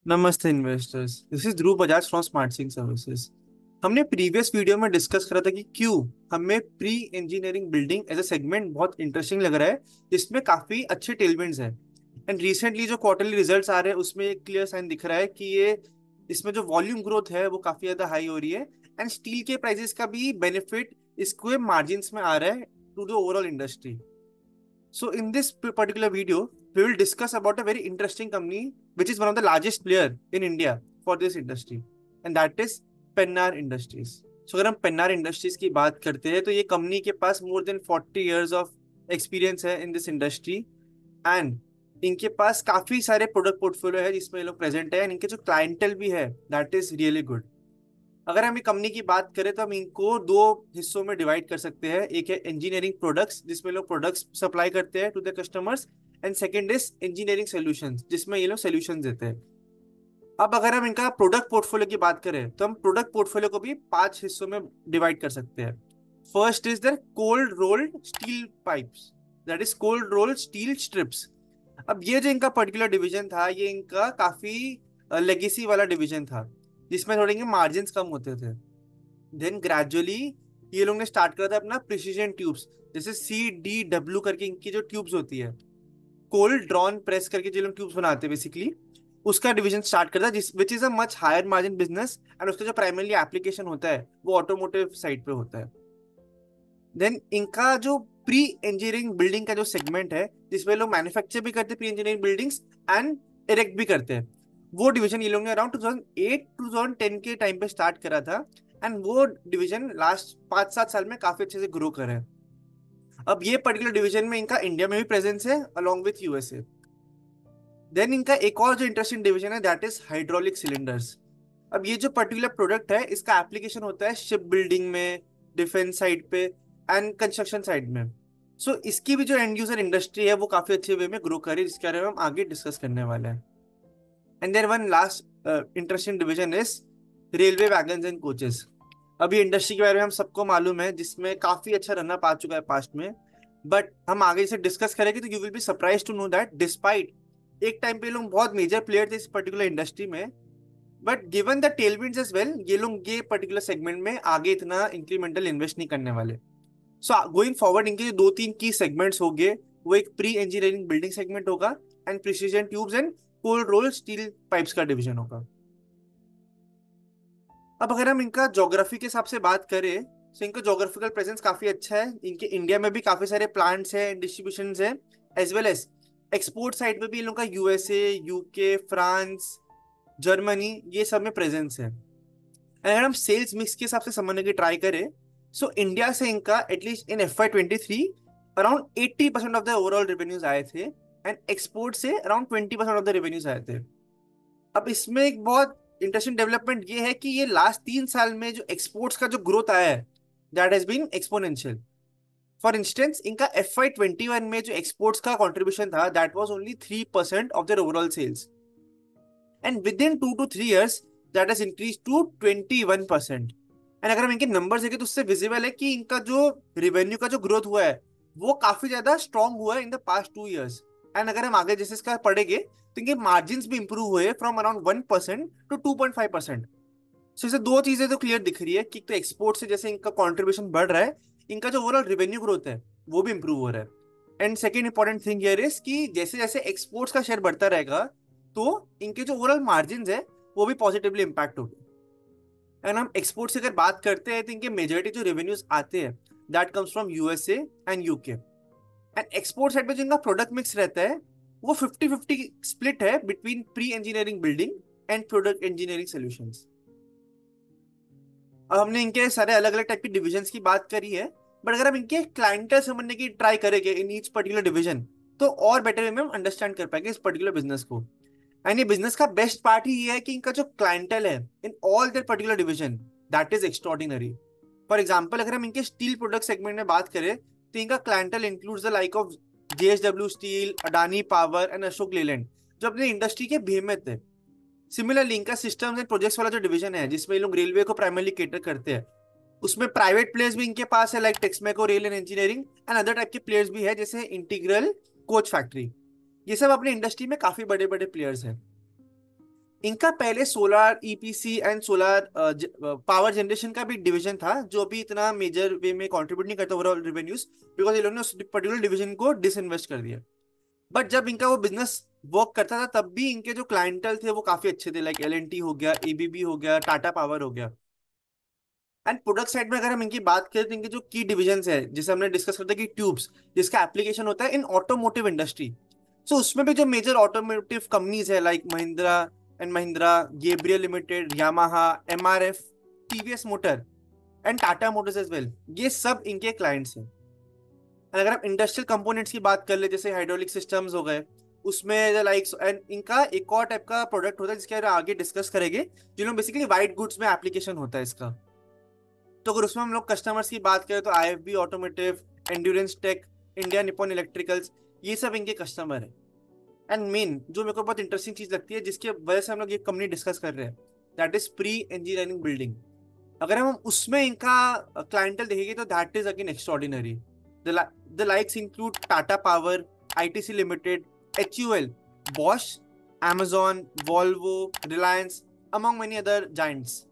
नमस्ते investors. This is Dhruv Bajaj from smart sync services. हमने previous video में डिस्कस करा था कि क्यों हमें pre engineering building as a segment बहुत इंटरेस्टिंग लग रहा है, जिसमें काफी अच्छे टेलविंड्स हैं। एंड रिसेंटली जो क्वार्टरली रिजल्ट्स आ रहे हैं उसमें एक क्लियर साइन दिख रहा है कि ये इसमें जो वॉल्यूम ग्रोथ है वो काफी ज्यादा हाई हो रही है। एंड स्टील के प्राइसेस का भी बेनिफिट इसके मार्जिन में आ रहा है to the overall industry. So in this particular video, we will discuss about a very interesting company which is one of the largest player in India for this industry, and that is Pennar Industries. So अगर हम Pennar industries की बात करते हैं तो ये company के पास more than 40 years of experience है इन दिस इंडस्ट्री। एंड इनके पास काफी सारे प्रोडक्ट पोर्टफोलियो है जिसमें ये लोग प्रेजेंट है, एंड इनके जो क्लाइंटल भी है दैट इज रियली गुड। अगर हम कंपनी की बात करें तो हम इनको दो हिस्सों में डिवाइड कर सकते हैं। एक है इंजीनियरिंग प्रोडक्ट्स जिसमें लोग प्रोडक्ट्स सप्लाई करते हैं to the customers, and second is engineering solutions जिसमें ये लोग सॉल्यूशंस देते हैं। अब अगर हम इनका प्रोडक्ट पोर्टफोलियो की बात करें तो हम प्रोडक्ट पोर्टफोलियो को भी पांच हिस्सों में डिवाइड कर सकते हैं। First is their cold rolled steel pipes, that is cold rolled steel strips. अब ये जो इनका पर्टिकुलर डिवीजन था ये इनका काफी लेगेसी वाला डिवीजन था, जिसमें थोड़े इनके मार्जिन कम होते थे। देन ग्रेजुअली ये लोग ने स्टार्ट करा था अपना प्रिसीजन ट्यूब्स, जैसे CDW करके इनकी जो ट्यूब्स होती है, कोल्ड ड्रॉन प्रेस करके जो लोग ट्यूब्स बनाते हैं बेसिकली, उसका डिवीजन स्टार्ट करता है जिस which is a much higher margin business. And उसका जो प्राइमरली एप्लीकेशन होता है वो ऑटोमोटिव साइड पे होता है। देन इनका जो प्री इंजीनियरिंग बिल्डिंग का जो सेगमेंट है जिसमें लोग मैन्युफैक्चर भी करते हैं pre engineering buildings and erect भी करते हैं, वो डिवीजन ये लोग ने अराउंड 2008 2010 के टाइम पे स्टार्ट करा था। एंड वो डिवीजन लास्ट 5-7 साल में काफी अच्छे से ग्रो करे हैं। अब ये पर्टिकुलर डिवीजन में इनका इंडिया में भी प्रेजेंस है अलॉन्ग विथ यूएसए। देन इनका एक और जो इंटरेस्टिंग डिवीजन है दैट इज हाइड्रोलिक सिलेंडर्स। अब ये जो पर्टिकुलर प्रोडक्ट है इसका एप्लीकेशन होता है शिप बिल्डिंग में, डिफेंस साइड पे एंड कंस्ट्रक्शन साइड में। सो इसकी भी जो एंड यूजर इंडस्ट्री है वो काफी अच्छे वे में ग्रो करे, जिसके बारे में हम आगे डिस्कस करने वाले हैं। And there one last interesting division is railway wagons and coaches. अभी इंडस्ट्री के बारे में हम सबको मालूम है जिसमें काफी अच्छा रनअप आ चुका है पास्ट में। बट हम आगे इसे डिस्कस करेंगे तो you will be surprise to know that despite एक टाइम पे लोग बहुत मेजर प्लेयर थे इस पर्टिकुलर इंडस्ट्री में, but given the tailwinds as well ये लोग ये पर्टिकुलर सेगमेंट में आगे इतना इंक्रीमेंटल इन्वेस्ट नहीं करने वाले। सो गोइंग फॉरवर्ड इनके जो दो तीन की सेगमेंट्स होंगे वो एक प्री इंजीनियरिंग बिल्डिंग सेगमेंट होगा and precision tubes and cold role steel pipes का डिवीजन होगा। अब अगर हम इनका ज्योग्राफी के हिसाब से बात करें तो इनका ज्योग्राफिकल प्रेजेंस काफी अच्छा है। इनके इंडिया में भी काफी सारे प्लांट्स हैं, डिस्ट्रीब्यूशन है, as well as export side में भी इन लोग का यूएसए, यूके, फ्रांस, जर्मनी ये सब में प्रेजेंस है। अगर हम सेल्स मिक्स के हिसाब से समझने की ट्राई करें सो इंडिया से इनका at least in FY23 around 80% of the overall revenues आए थे, एंड एक्सपोर्ट से अराउंड 20% ऑफ द रेवेन्यूज आए थे। अब इसमें एक बहुत इंटरेस्टिंग डेवलपमेंट ये है कि ये लास्ट 3 साल में जो एक्सपोर्ट्स का जो ग्रोथ आया है that has been exponential. For instance इनका FY21 में जो एक्सपोर्ट्स का कंट्रीब्यूशन था that was only 3% of their overall sales, and within 2 to 3 years that has increase to 21%। And अगर हम इनके नंबर्स देखें तो उससे विजिबल है कि इनका जो रेवेन्यू का जो ग्रोथ हुआ है वो काफी ज्यादा स्ट्रांग हुआ है in the past 2 years। And अगर हम आगे जैसे इसका पढ़ेंगे तो इनके मार्जिन भी इंप्रूव हुए फ्रॉम अराउंड 1% to 2.5%। सो इसे दो चीजें तो क्लियर दिख रही है कि तो एक्सपोर्ट से जैसे इनका कॉन्ट्रीब्यूशन बढ़ रहा है, इनका जो ओवरऑल रेवेन्यू ग्रोथ है वो भी इंप्रूव हो रहा है। And second important thing here is कि जैसे जैसे एक्सपोर्ट्स का शेयर बढ़ता रहेगा तो इनके जो ओवरऑल मार्जिन है वो भी पॉजिटिवली इम्पैक्ट होगी। एंड हम एक्सपोर्ट से अगर बात करते हैं तो इनके मेजोरिटी जो रेवेन्यूज आते हैं that comes from USA and UK. And export side पे जो इनका प्रोडक्ट मिक्स रहता है वो 50-50 स्प्लिट है between pre engineering building and product engineering solutions. अब हमने इनके सारे अलग अलग टाइप की डिविजन्स की बात करी है, बट अगर हम इनके क्लाइंटल समझने की ट्राई करेंगे इन ईच पर्टिकुलर डिवीजन तो और बेटर वे में हम अंडरस्टैंड कर पाएंगे इस पर्टिकुलर बिजनेस को। एंड ये बिजनेस का बेस्ट पार्ट ही ये है कि इनका जो क्लाइंटल है in all there particular division that is extraordinary. For example अगर हम इनके स्टील प्रोडक्ट सेगमेंट में बात करें तो इनका clientele includes the like of JSW steel, Adani power and Ashok Leyland जो अपने इंडस्ट्री के बेहमत है। सिमिलरली इनका सिस्टम्स एंड प्रोजेक्ट्स वाला जो डिवीजन है जिसमें ये लोग रेलवे को प्राइमरली केटर करते हैं, उसमें प्राइवेट प्लेयर्स भी इनके पास है like Texmaco rail and engineering and other type के प्लेयर्स भी है जैसे इंटीग्रल कोच फैक्ट्री। ये सब अपने इंडस्ट्री में काफी बड़े बड़े प्लेयर्स हैं। इनका पहले solar EPC and solar power generation का भी डिवीजन था, जो अभी इतना मेजर वे में कंट्रीब्यूट नहीं करता ओवरऑल रेवेन्यूज, बिकॉज इन लोगों ने उस पर्टिकुलर डिवीजन को डिसइन्वेस्ट कर दिया। बट जब इनका वो बिजनेस वर्क करता था तब भी इनके जो क्लाइंटल थे वो काफी अच्छे थे, लाइक एल हो गया, एबीबी हो गया, टाटा पावर हो गया। एंड प्रोडक्ट साइड में अगर हम इनकी बात करें तो इनके जो की डिविजन है, जैसे हमने डिस्कस करते हैं कि ट्यूब्स, जिसका एप्लीकेशन होता है इन ऑटोमोटिव इंडस्ट्री। सो उसमें भी जो मेजर ऑटोमोटिव कंपनीज है like Mahindra and Mahindra, Gabriel limited, Yamaha, MRF, TVS motor and Tata motors as well, ये सब इनके क्लाइंट्स हैं। अगर हम इंडस्ट्रियल कंपोनेंट्स की बात कर ले, जैसे हाइड्रोलिक सिस्टम्स हो गए, उसमें लाइक एंड इनका एक और टाइप का प्रोडक्ट होता है जिसके बारे में आगे डिस्कस करेंगे, जिन्होंने बेसिकली वाइट गुड्स में एप्लीकेशन होता है इसका। तो अगर उसमें हम लोग कस्टमर्स की बात करें तो IFB automotive, endurance tech, India Nippon electricals, ये सब इनके कस्टमर है। एंड मेन जो मेरे को बहुत इंटरेस्टिंग चीज लगती है जिसके वजह से हम लोग ये कंपनी डिस्कस कर रहे हैं, that is pre engineering building. अगर हम उसमें इनका क्लाइंटल देखेंगे तो that is again extraordinary. The likes include Tata power, ITC limited, HUL, Bosch, amazon, Volvo, Reliance, among many other giants.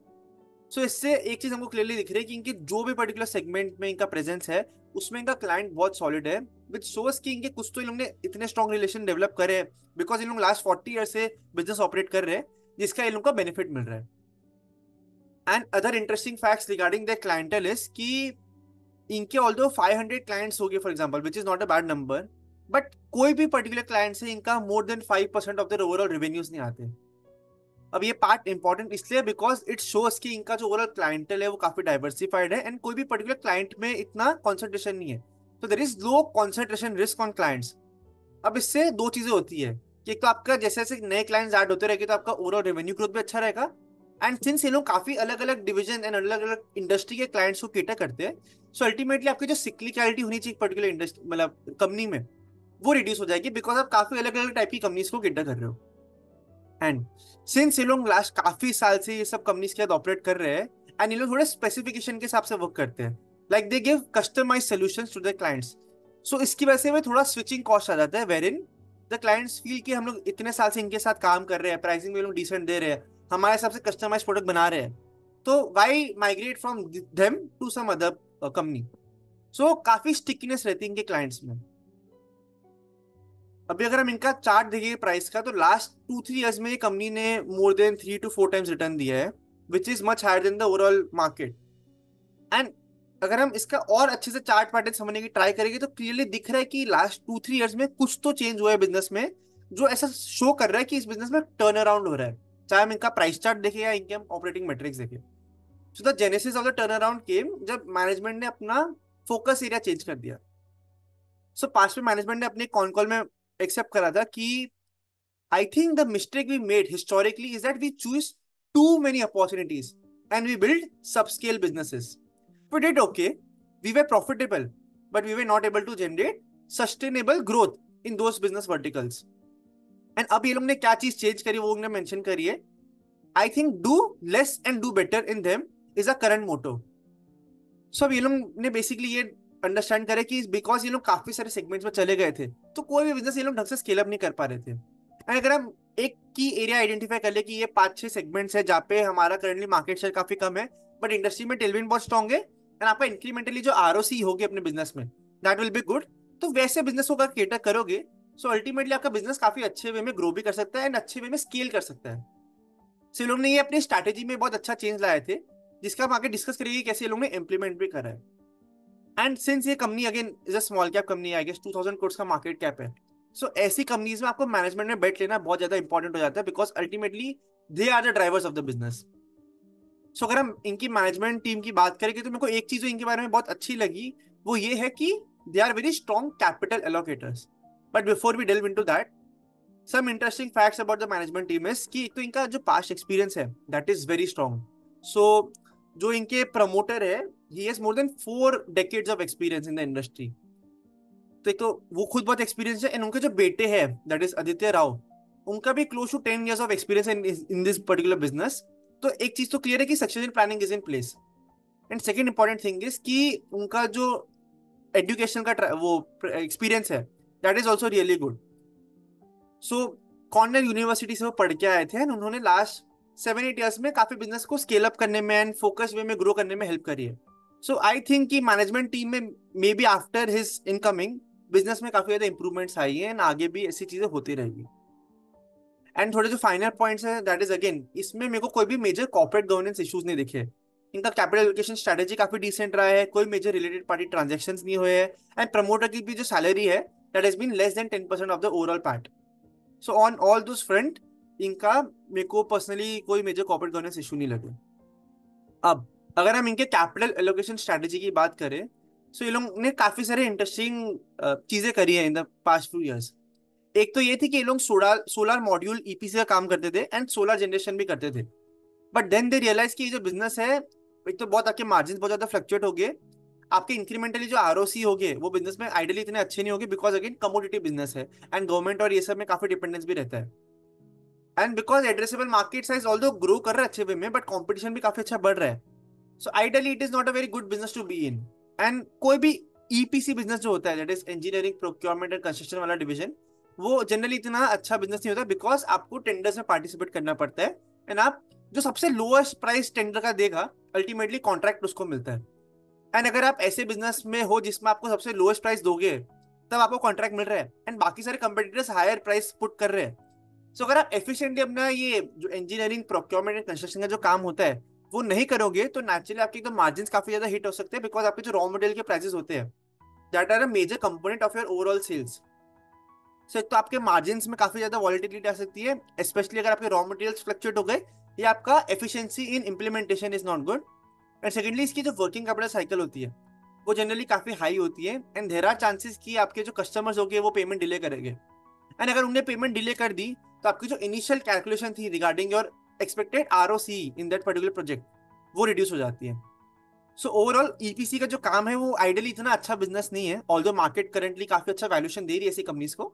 So इससे एक चीज हमको क्लियरली दिख रही है कि इनके जो भी पर्टिकुलर सेगमेंट में इनका प्रेजेंस है उसमें इनका क्लाइंट बहुत सॉलिड है, विच शोज कि इनके कुछ तो इन लोग ने इतने स्ट्रॉन्ग रिलेशन डेवलप करे हैं, बिकॉज इन लोग लास्ट 40 ईयर से बिजनेस ऑपरेट कर रहे हैं, जिसका इन लोग का बेनिफिट मिल रहा है। And other interesting facts regarding the clientele is कि इनके ऑल्दो 500 क्लाइंट्स हो गए for example, which is not a bad number, but कोई भी पर्टिकुलर क्लाइंट से इनका more than 5% of their overall revenues नहीं आते। अब ये पार्ट इंपॉर्टेंट इसलिए बिकॉज इट शोज कि इनका जो ओवरऑल क्लाइंटल है वो काफी डाइवर्सिफाइड है, एंड कोई भी पर्टिकुलर क्लाइंट में इतना कॉन्सेंट्रेशन नहीं है, तो there is low concentration risk on clients. अब इससे दो चीजें होती है कि एक तो आपका जैसे जैसे नए क्लाइंट्स ऐड होते रहेंगे तो आपका ओवरऑल रेवेन्यू ग्रोथ भी अच्छा रहेगा। एंड सिंस ये लोग काफी अलग अलग डिवीजन एंड अलग अलग इंडस्ट्री के क्लाइंट्स को केटर करते हैं, सो अल्टीमेटली आपकी जो सिक्लिकलिटी होनी चाहिए पर्टिकुलर इंडस्ट्री मतलब कंपनी में, वो रिड्यूस हो जाएगी, बिकॉज आप काफी अलग अलग टाइप की कंपनीज को केटर कर रहे हो। एंड सिंस ये लोग लास्ट काफी साल से ये सब कंपनीज के साथ ऑपरेट कर रहे हैं, एंड ये लोग थोड़े स्पेसिफिकेशन के हिसाब से वर्क करते हैं, like they give customise solutions to the clients. So इसकी वजह से में थोड़ा स्विचिंग कॉस्ट आ जाता है, where in the clients feel कि हम लोग इतने साल से इनके साथ काम कर रहे हैं, प्राइसिंग में लोग डिसेंट दे रहे हैं, हमारे हिसाब से कस्टमाइज प्रोडक्ट बना रहे हैं, तो why migrate from them to some other company. So काफी स्टिकीनेस रहती है इनके क्लाइंट्स में। अभी अगर हम इनका चार्ट देखें प्राइस का, तो लास्ट 2-3 ईयर्स में ये कंपनी ने more than 3 to 4 times return दिया है, which is much higher than the overall market. And अगर हम इसका और अच्छे से चार्ट पैटर्न समझने की ट्राई करेंगे तो क्लियरली दिख रहा है कि लास्ट 2-3 ईयर्स में कुछ तो चेंज हुआ है बिजनेस में, जो ऐसा शो कर रहा है कि इस बिजनेस में टर्न अराउंड हो रहा है, चाहे हम इनका प्राइस चार्ट देखें या इनके हम ऑपरेटिंग मेट्रिक्स देखें। So the genesis of the turn around came जब मैनेजमेंट ने अपना फोकस एरिया चेंज कर दिया। सो पास्ट में मैनेजमेंट ने अपने कॉन कॉल में एक्सेप्ट करा था कि I think the mistake we made historically is that we choose too many opportunities and we build subscale businesses. We did okay, we were profitable, but we were not able to generate sustainable growth in those business verticals. And अब ये लोग ने क्या चीज change करी वो उन्होंने mention करी है, I think do less and do better in them is a current motto. सो अब ये लोग ने बेसिकली ये अंडरस्टैंड करे कि बिकॉज ये लोग काफी सारे सेगमेंट्स में चले गए थे, तो कोई भी बिजनेस ये लोग ढंग से स्केल अप नहीं कर पा रहे थे। एंड अगर हम एक की एरिया आइडेंटिफाई कर ले कि ये 5-6 सेगमेंट्स है जहाँ पे हमारा करंटली मार्केट शेयर काफी कम है, बट इंडस्ट्री में टेलविंड बहुत स्ट्रॉन्ग है, एंड आपका इंक्रीमेंटली जो आरओसी होगी अपने बिजनेस में दैट विल बी गुड, तो वैसे बिजनेस को अगर केटर करोगे सो अल्टीमेटली आपका बिजनेस काफी अच्छे वे में ग्रो भी कर सकता है एंड अच्छे वे में स्केल कर सकता है। सो लोग ने ये अपनी स्ट्रैटेजी में बहुत अच्छा चेंज लाए थे, जिसका हम आगे डिस्कस करेंगे कैसे ये लोग ने इंप्लीमेंट भी करा है। एंड सिंस ये कंपनी again is a small cap कंपनी, आई गेस 2000 करोड़ का मार्केट कैप है, सो ऐसी कंपनीज में आपको मैनेजमेंट में बैठ लेना बहुत ज्यादा इंपॉर्टेंट हो जाता है, because ultimately they are the drivers of the business. So अगर हम इनकी मैनेजमेंट टीम की बात करेंगे तो मेरे को एक चीज जो इनके बारे में बहुत अच्छी लगी वो ये है कि they are very strong capital allocators. But before we delve into that, some interesting facts about the management team is कि एक तो इनका जो पास्ट एक्सपीरियंस है that is very strong. So जो इनके प्रमोटर है, he has more than 4 decades of experience in the industry. तो एक तो वो खुद बहुत एक्सपीरियंस है, एंड उनके जो बेटे हैं दैट इज आदित्य राव, उनका भी close to 10 years of experience in this particular business. तो एक चीज तो क्लियर है कि succession planning is in place. And second important thing is कि उनका जो एजुकेशन का वो एक्सपीरियंस है that is also really good. So Cornell university से वो पढ़ के आए थे एंड उन्होंने लास्ट 7-8 ईयर्स में काफी बिजनेस को स्केल अप करने में एंड फोकस वे में ग्रो करने में हेल्प करी है. सो आई थिंक कि मैनेजमेंट टीम में may be after his incoming business में काफी ज्यादा इंप्रूवमेंट्स आई है एंड आगे भी ऐसी चीजें होती रहेगी. एंड थोड़े जो फाइनल पॉइंट्स है दैट इज अगेन, इसमें मेरे को कोई भी मेजर कॉर्पोरेट गवर्नेंस इश्यूज नहीं दिखे. इनका कैपिटल एलोकेशन स्ट्रेटेजी काफी डिसेंट रहा है, कोई मेजर रिलेटेड पार्टी ट्रांजेक्शन्स नहीं हुए हैं एंड प्रमोटर की भी जो सैलरी है that has been less than 10% of the overall PAT. So on all those front इनका मेरे को पर्सनली कोई मेजर कॉर्पोरेट गवर्नेंस इशू नहीं लगे. अब अगर हम इनके कैपिटल एलोकेशन स्ट्रेटेजी की बात करें, सो ये लोग ने काफी सारे इंटरेस्टिंग चीजें करी है in the past few years. एक तो ये थी कि ये लोग सोलर मॉड्यूल ईपीसी का काम करते थे एंड सोलर जनरेशन भी करते थे. बट देन दे रियलाइज कि ये जो बिजनेस है, एक तो बहुत आपके मार्जिन बहुत ज्यादा फ्लक्चुएट हो गए, आपके इंक्रीमेंटली जो आरओसी हो गए वो बिजनेस में आइडियली इतने अच्छे नहीं होंगे बिकॉज अगेन कमोडिटी बिजनेस है एंड गवर्नमेंट और ये सब में काफी डिपेंडेंस भी रहता है. And because addressable market size although grow कर रहा है अच्छे वे में, बट कॉम्पिटिशन भी काफी अच्छा बढ़ रहा है. So ideally it is not a very good business to be in. And कोई भी ईपीसी बिजनेस जो होता है that is engineering procurement and construction वाला डिवीजन, वो जनरली इतना अच्छा बिजनेस नहीं होता बिकॉज आपको टेंडर्स में पार्टिसिपेट करना पड़ता है एंड आप जो सबसे लोएस्ट प्राइस टेंडर का देगा अल्टीमेटली कॉन्ट्रैक्ट उसको मिलता है. एंड अगर आप ऐसे बिजनेस में हो जिसमें आपको सबसे लोएस्ट प्राइस दोगे तब आपको कॉन्ट्रैक्ट मिल रहा है एंड बाकी सारे कंपटीटर्स हायर प्राइस पुट कर रहे हैं. सो अगर आप एफिशिएंटली अपना ये जो इंजीनियरिंग प्रोक्योरमेंट एंड कंस्ट्रक्शन का जो काम होता है वो नहीं करोगे तो नेचुरली आपके तो मार्जिन काफी ज्यादा हिट हो सकते हैं बिकॉज आपके जो रॉ मटेरियल के प्राइसेस होते हैं that are a major component of your overall sales. So एक तो आपके मार्जिन में काफी ज्यादा वॉलिटिलिटी आ सकती है, स्पेशली अगर आपके रॉ मटेरियल्स फ्लक्चुएट हो गए या आपका efficiency in implementation is not good. And secondly इसकी जो वर्किंग कैपिटल साइकिल होती है वो जनरली काफी हाई होती है एंड देयर आर चांसेस कि आपके जो कस्टमर्स होंगे वो पेमेंट डिले करेंगे. एंड अगर उन्हें पेमेंट डिले कर दी तो आपकी जो इनिशियल कैलकुलेशन थी regarding your expected ROC in that particular project वो रिड्यूस हो जाती है. सो ओवरऑल ईपीसी का जो काम है वो आइडियली इतना अच्छा बिजनेस नहीं है, ऑल्दो मार्केट करंटली काफी अच्छा वैल्यूएशन दे रही है ऐसी कंपनीज को.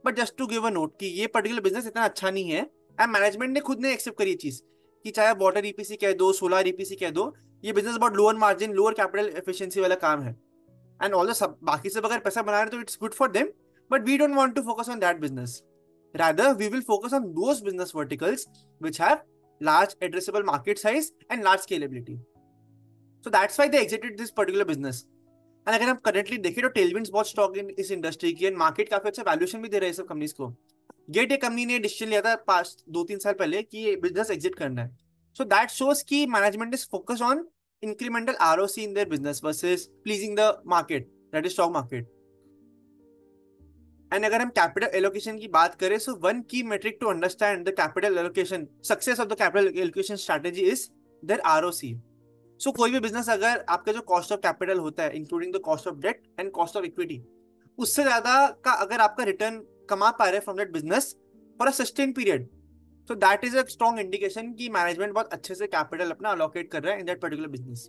But just to give a note कि ये पर्टिकुलर बिजनेस इतना अच्छा नहीं है एंड मैनेजमेंट ने खुद ने एक्सेप्ट करी ये चीज कि चाहे आप वाटर ईपीसी कह दो, सोलर ईपीसी कह दो, ये बिजनेस बहुत lower margin lower capital efficiency वाला काम है. एंड ऑल्दो सब बाकी सब अगर पैसा बना रहे तो it's good for them, but we don't want to focus on that business. Rather, we will focus on those business verticals which have large addressable market size and large scalability. So that's why they exited this particular business. And अगर हम currently देखें तो tailwinds बहुत strong in इस industry की and market काफी अच्छा valuation भी दे रहे हैं सब कंपनीज को. गेट एक कंपनी ने डिसीजन लिया था पास्ट 2-3 साल पहले कि ये बिजनेस एग्जिट करना है. सो दैट शोज कि management is focus on incremental ROC in their business versus pleasing the market that is stock market. And अगर हम कैपिटल एलोकेशन की बात करें, so one key metric to understand the capital allocation success of the capital allocation strategy is their ROC. So कोई भी business अगर आपका जो कॉस्ट ऑफ कैपिटल होता है including the cost of debt and cost of equity, उससे ज्यादा का अगर आपका रिटर्न कमा पा रहे from that business for a sustain period, so that is a strong indication कि मैनेजमेंट बहुत अच्छे से कैपिटल अपना अलोकेट कर रहा है इन दैट पर्टिकुलर बिजनेस.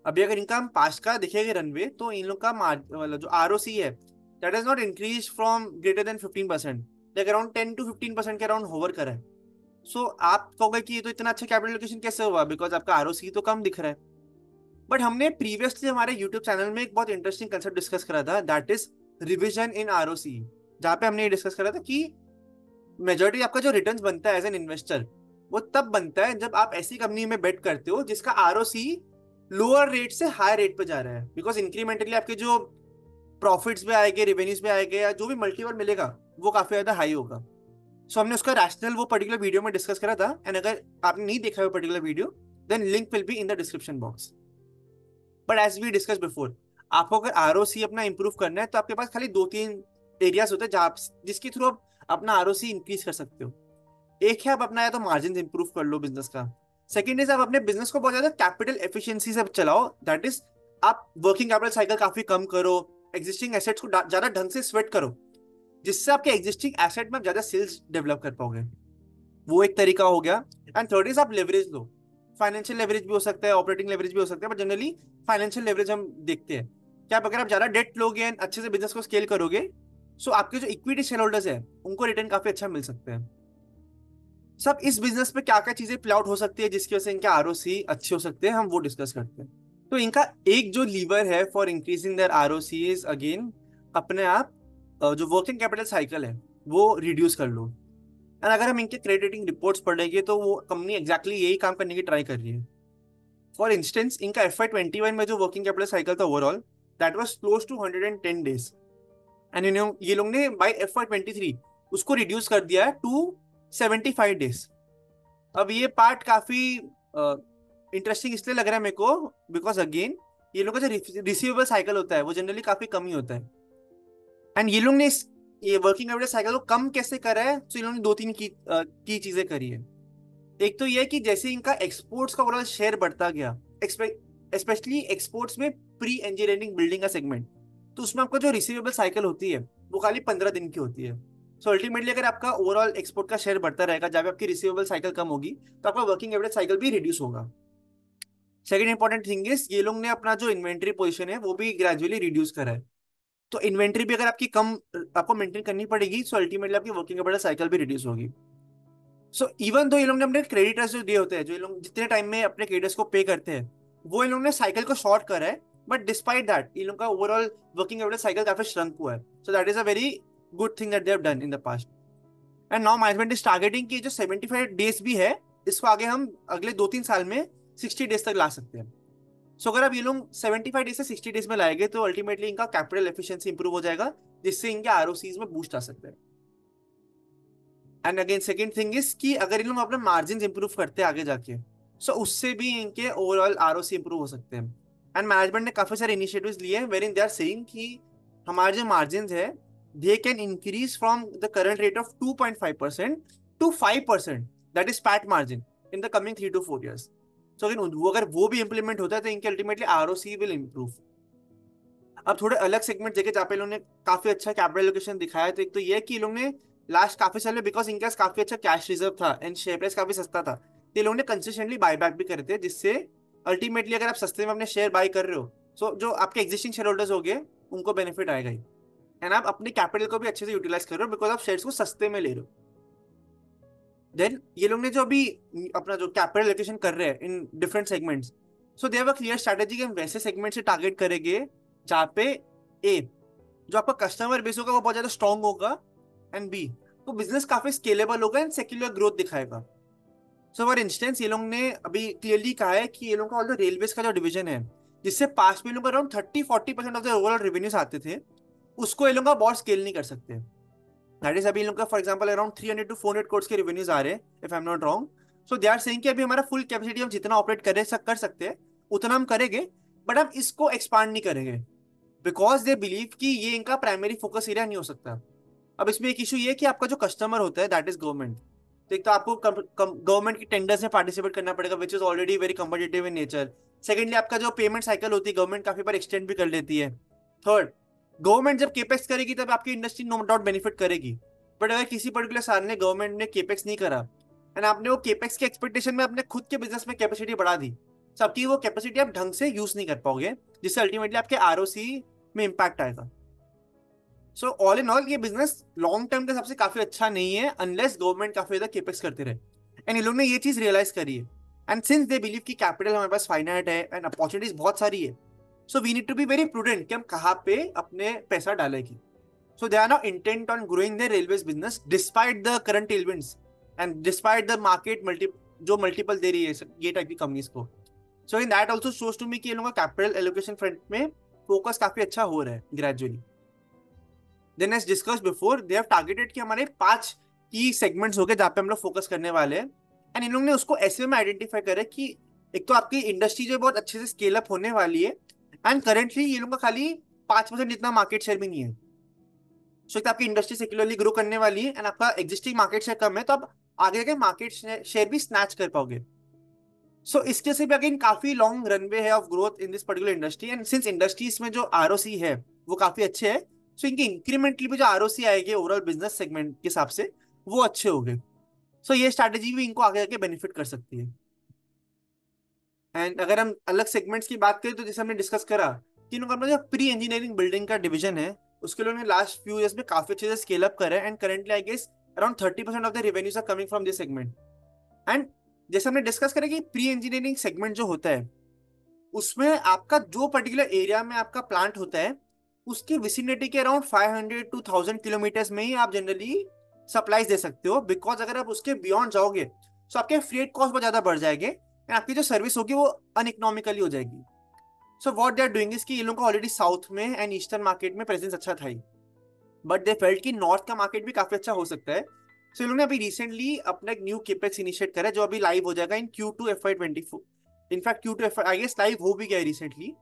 अभी अगर इनका हम पास्ट का देखेंगे रनवे तो इन लोग का जो आरओसी है that has not increased from greater than 15%, like around 10 to 15% के अराउंड होवर करा है. सो आप कहोगे कि ये तो इतना अच्छा कैपिटल एलोकेशन कैसे हुआ बिकॉज आपका आरओसी तो कम दिख रहा है. बट हमने प्रीवियसली हमारे यूट्यूब चैनल में एक बहुत इंटरेस्टिंग कंसेप्ट डिस्कस करा था that is revision in ROC, जहाँ पे हमने ये डिस्कस करा था कि मेजोरिटी आपका जो रिटर्न बनता है एज एन इन्वेस्टर वो तब बनता है जब आप ऐसी कंपनी में बेट करते हो जिसका आरओसी लोअर रेट से हाई रेट पे जा रहा है बिकॉज इंक्रीमेंटली आपके जो प्रॉफिट्स भी आएंगे, रेवेन्यूज भी आएंगे, या जो भी मल्टीपल मिलेगा वो काफी ज्यादा हाई होगा. सो हमने उसका रैशनल वो पर्टिकुलर वीडियो में डिस्कस करा था एंड अगर आपने नहीं देखा वो particular video then link will be in the description box. But as we discuss before, आपको अगर आरओसी अपना इंप्रूव करना है तो आपके पास खाली 2-3 एरियाज होते हैं जहाँ जिसके थ्रू आप अपना आरओसी इंक्रीज कर सकते हो. एक है आप अपना या तो मार्जिन इंप्रूव कर लो बिजनेस का. सेकेंड इज आप अपने बिजनेस को बहुत ज्यादा कैपिटल एफिशिएंसी से चलाओ, दैट इज आप वर्किंग कैपिटल साइकिल काफी कम करो, एग्जिस्टिंग एसेट्स को ज्यादा ढंग से स्वेट करो जिससे आपके एग्जिस्टिंग एसेट में आप ज्यादा सेल्स डेवलप कर पाओगे. वो एक तरीका हो गया. एंड थर्ड इज आप लेवरेज लो. फाइनेंशियल लेवरेज भी हो सकता है, ऑपरेटिंग लेवरेज भी हो सकता है, बट जनरली फाइनेंशियल लेवरेज हम देखते हैं कि आप अगर आप ज्यादा डेट लोगे एंड अच्छे से बिजनेस को स्केल करोगे सो आपके जो इक्विटी शेयर होल्डर्स है उनको रिटर्न काफी अच्छा मिल सकता है. सब इस बिजनेस में क्या क्या चीजें प्ले आउट हो सकती है जिसकी वजह से इनके आरओसी अच्छे हो सकते हैं हम वो डिस्कस करते हैं. तो इनका एक जो लीवर है for increasing there ROC is again अपने आप जो वर्किंग कैपिटल साइकिल है वो रिड्यूस कर लो. एंड अगर हम इनके क्रेडिट रेटिंग रिपोर्ट्स पढ़ेंगे तो वो कंपनी एग्जैक्टली यही काम करने की ट्राई कर रही है। फॉर इंस्टेंस इनका FY 21 में जो वर्किंग कैपिटल साइकिल था overall, that was close to 110 days. And ये लोग ने बाय FY 23 उसको रिड्यूस कर दिया है टू 75 डेज। अब ये पार्ट काफी इंटरेस्टिंग इसलिए लग रहा है मेरे को, बिकॉज अगेन ये लोग का जो रिसीवेबल साइकिल होता है वो जनरली काफी कम ही होता है। एंड ये लोग ने ये वर्किंग कैपिटल साइकिल को कम कैसे करा है, तो इन लोगों ने दो तीन की चीजें करी है। एक तो ये कि जैसे इनका एक्सपोर्ट्स का ओवरऑल शेयर बढ़ता गया, स्पेशली एक्सपोर्ट्स में प्री इंजीनियरिंग बिल्डिंग का सेगमेंट, तो उसमें आपको जो रिसीवेबल साइकिल होती है वो खाली 15 दिन की होती है। सो अल्टीमेटली अगर आपका ओवरऑल एक्सपोर्ट का शेयर बढ़ता रहेगा जब आपकी रिसीवेबल साइकिल कम होगी, तो आपका वर्किंग कैपिटल साइकिल भी रिड्यूस होगा। सेकंड इंपॉर्टेंट थिंग इज ये लोग ने अपना जो इन्वेंट्री पोजीशन है वो भी ग्रेजुअली रिड्यूस करा है। तो इन्वेंट्री भी अगर आपकी कम आपको मेंटेन करनी पड़ेगी, सो अल्टीमेटली आपकी वर्किंग कैपिटल साइकिल भी रिड्यूस होगी। सो इवन दो ये लोग ने अपने क्रेडिटर्स जो दिए होते हैं, जो ये लोग जितने टाइम में अपने क्रेडिटर्स को पे करते हैं, वो इन लोगों ने साइकिल को शॉर्ट करा है। बट डिस्पाइट दैट इन लोग का ओवरऑल वर्किंग कैपिटल साइकिल काफी श्रंक हुआ है। So that is a very good thing that they have done in the past. And now management is targeting की जो 75 डेज भी है, इसको आगे हम अगले 2-3 साल में 60 डेज तक ला सकते हैं। सो अगर आप ये लोग 75 डेज से 60 डेज में लाएंगे तो अल्टीमेटली इनका कैपिटल एफिशिएंसी इंप्रूव हो जाएगा, जिससे इनके आरओसीज में बूस्ट आ सकता है। And again second thing is कि अगर इन लोग अपने मार्जिन इंप्रूव करते हैं आगे जाके, सो उससे भी इनके ओवरऑल आरओसी इंप्रूव हो सकते हैं। एंड मैनेजमेंट ने काफी सारे इनिशिएटिव्स लिए हैं wherein they are saying कि हमारे जो मार्जिन है they can increase from the current rate of 2.5% to 5%, that is PAT margin, in the coming 3 to 4 years। So अगर वो भी इंप्लीमेंट होता है तो इनके अल्टीमेटली आरओसी विल इंप्रूव। अब थोड़े अलग सेगमेंट देखे जहाँ पे इन्होंने काफी अच्छा कैपिटल एलोकेशन दिखाया, तो एक तो ये कि इन लोगों ने लास्ट काफी साल में, बिकॉज इनके पास काफी अच्छा कैश रिजर्व था एंड शेयर प्राइस काफी सस्ता था, तो इन लोगों ने कंसिस्टेंटली बायबैक भी करे थे, जिससे अल्टीमेटली अगर आप सस्ते में अपने शेयर बाय कर रहे हो, सो जो आपके एग्जिस्टिंग शेयर होल्डर्स हो गए उनको बेनिफिट आएगा ही। एंड आप अपने कैपिटल को भी अच्छे से यूटिलाइज कर रहे हो बिकॉज आप शेयर्स को सस्ते में ले रहे हो। देन ये लोग ने जो अभी अपना जो कैपिटल एलोकेशन कर रहे हैं in different segments, so they have a clear strategy कि हम वैसे सेगमेंट से टारगेट करेंगे जहाँ पे ए जो आपका कस्टमर बेस होगा वो बहुत ज्यादा स्ट्रांग होगा, एंड बी वो बिजनेस काफी स्केलेबल होगा एंड सेक्युलर ग्रोथ दिखाएगा। सो फॉर इंस्टेंस ये लोग ने अभी क्लियरली कहा है कि ये लोग का ऑल द रेलवेज का जो डिवीजन है, जिससे पास में लोग around 30-40% of the overall revenues आते थे, उसको ये लोग का बहुत स्केल नहीं कर सकते। दैट इज अभी इन लोग का for example around 300 to 400 crores के रेवेन्यूज आ रहे हैं, if I am not wrong. So they are saying कि अभी हमारा फुल कैपेसिटी हम जितना ऑपरेट कर सकते हैं उतना हम करेंगे, बट हम इसको एक्सपांड नहीं करेंगे, बिकॉज दे बिलीव कि ये इनका प्राइमरी फोकस एरिया नहीं हो सकता। अब इसमें एक इशू ये है कि आपका जो कस्टमर होता है दैट इज गवर्नमेंट, तो एक तो आपको गवर्नमेंट की टेंडर्स में पार्टिसिपेट करना पड़ेगा which is already very competitive in nature. Secondly आपका जो पेमेंट साइकिल होती है गवर्नमेंट काफी बार एक्सटेंड भी कर लेती है। थर्ड, गवर्नमेंट जब केपेक्स करेगी तब आपकी इंडस्ट्री नो डाउट बेनिफिट करेगी, बट अगर किसी पर्टिकुलर साल में गवर्नमेंट ने केपेक्स नहीं करा एंड आपने वो केपेक्स के एक्सपेक्टेशन में अपने खुद के बिजनेस में कैपेसिटी बढ़ा दी, तो आपकी वो कैपेसिटी आप ढंग से यूज नहीं कर पाओगे, जिससे अल्टीमेटली आपके आरओसी में इम्पैक्ट आएगा। सो ऑल इन ऑल ये बिजनेस लॉन्ग टर्म के हिसाब से काफी अच्छा नहीं है अनलेस गवर्नमेंट काफी ज्यादा केपेक्स करते रहे। एंड इन लोगों ने ये चीज रियलाइज करी है, एंड सिंस दे बिलीव कि कैपिटल हमारे पास फाइनाइट है एंड अपॉर्चुनिटीज बहुत सारी है, so we need to be very prudent कि हम कहाँ पे अपने पैसा डालेगी। So they are now intent on growing their railways business despite the current tailwinds and despite the market जो मल्टीपल दे रही है ये टाइप की कंपनीज को। So in that also shows to me कि इन लोगों का कैपिटल एलोकेशन फ्रंट में फोकस काफी अच्छा हो रहा है gradually. Then as discuss before they have targeted कि हमारे 5 की सेगमेंट्स हो गए जहाँ पे हम लोग फोकस करने वाले हैं, एंड इन लोगों ने उसको ऐसे में आइडेंटिफाई करा कि एक तो आपकी इंडस्ट्री जो बहुत अच्छे से स्केल अप होने वाली है, एंड करेंटली ये लोगों का खाली 5% जितना मार्केट शेयर भी नहीं है। सो एक तो आपकी इंडस्ट्री सेक्युलरली ग्रो करने वाली है एंड आपका एग्जिस्टिंग मार्केट शेयर कम है, तो आप आगे जाके मार्केट शेयर भी स्नैच कर पाओगे। सो इसके से भी अगेन काफी लॉन्ग रनवे है of growth in this particular industry, and since industries में जो आरओसी है वो काफी अच्छे है, सो इनकी इंक्रीमेंटली भी जो आरओसी आएगी ओवरऑल बिजनेस सेगमेंट के हिसाब से वो अच्छे हो गए। सो ये स्ट्रैटेजी भी इनको आगे जाके बेनिफिट कर सकती है। एंड अगर हम अलग सेगमेंट्स की बात करें तो जैसे हमने डिस्कस करा कि इनका अपना जो प्री इंजीनियरिंग बिल्डिंग का डिवीजन है उसके लिए लास्ट फ्यू ईयर्स में काफी अच्छे से स्केल अप करा है, and currently I guess around 30% of the revenues are coming from this segment. And जैसे हमने डिस्कस करा कि प्री इंजीनियरिंग सेगमेंट जो होता है उसमें आपका जो पर्टिकुलर एरिया में आपका प्लांट होता है उसकी विसिनिटी के अराउंड 500 to 1000 किलोमीटर्स में ही आप जनरली सप्लाईज दे सकते हो, बिकॉज अगर आप उसके बियॉन्ड जाओगे तो आपके फ्रेट कॉस्ट बहुत ज्यादा बढ़ जाएंगे एंड आपकी जो सर्विस होगी वो अनइकोनॉमिकली हो जाएगी। So what they are doing is कि ये लोगों को ऑलरेडी साउथ में एंड ईस्टर्न मार्केट में प्रेजेंस अच्छा था ही, बट दे फेल्ट कि नॉर्थ का मार्केट भी काफी अच्छा हो सकता है। सो इन लोगों ने अभी रिसेंटली अपना एक न्यू केपेक्स इनिशिएट करा है जो अभी लाइव हो जाएगा in Q2 FY24। In fact Q2 FY I guess live हो भी गया रिसेंटली।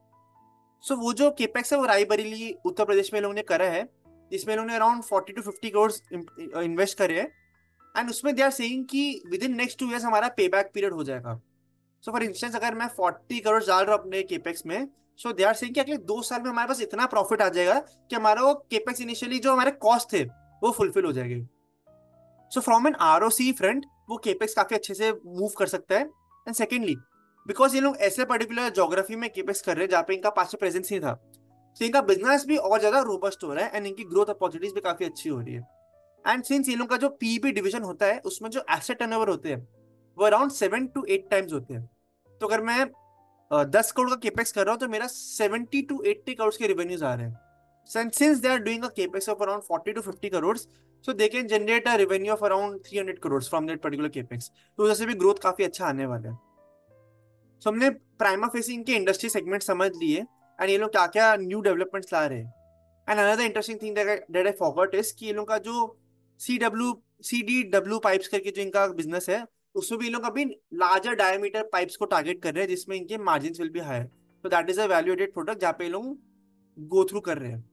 सो वो जो केपेक्स है वो रायबरेली उत्तर प्रदेश में लोगों ने करा है, जिसमें लोगों ने अराउंड 40 to 50 करोड़ इन्वेस्ट करे हैं। एंड उसमें दे आर सेइंग कि विद इन नेक्स्ट 2 ईयर्स हमारा पे बैक पीरियड हो जाएगा। सो फॉर इंस्टेंस अगर मैं 40 करोड़ डाल रहा हूँ अपने केपेक्स में, सो दे आर सेइंग कि अगले 2 साल में हमारे पास इतना प्रॉफिट आ जाएगा कि हमारा वो केपेक्स इनिशियली जो हमारे कॉस्ट थे वो फुलफिल हो जाएंगे। So from an ROC front वो केपेक्स काफी अच्छे से मूव कर सकता है। एंड सेकेंडली बिकॉज ये लोग ऐसे पर्टिकुलर ज्योग्राफी में केपेक्स कर रहे हैं जहाँ पे इनका पास प्रेजेंस नहीं था, तो इनका बिजनेस भी और ज्यादा रोबस्ट हो रहा है एंड इनकी ग्रोथ अपॉर्चुनिटीज भी काफी अच्छी हो रही है। एंड सिंस इन लोगों का जो पीबी डिवीजन होता है उसमें जो एसेट टर्नओवर होते हैं वो अराउंड 7 to 8 टाइम्स होते हैं। तो अगर मैं 10 करोड़ का केपेक्स कर रहा हूँ तो मेरा 70 to 80 करोड़ के रेवेन्यूज आ रहे हैं। Since they are doing a capex of around 40 to 50 crores, so they can generate a revenue of around 300 crores from that particular capex। तो जैसे भी ग्रोथ काफी अच्छा आने वाला है। सो हमने प्राइमा फेसिंग के इंडस्ट्री सेगमेंट समझ लिए एंड ये लोग क्या क्या न्यू डेवलपमेंट्स ला रहे हैं। And another interesting thing that I forgot is कि ये लोग का जो CDW पाइप्स करके जो इनका बिजनेस है उसमें भी ये लोग अभी लार्जर डायमीटर पाइप्स को टारगेट कर रहे हैं जिसमें इनके मार्जिन विल भी हायर। तो that is a value added product जहाँ पे ये लोग गो थ्रू कर रहे हैं।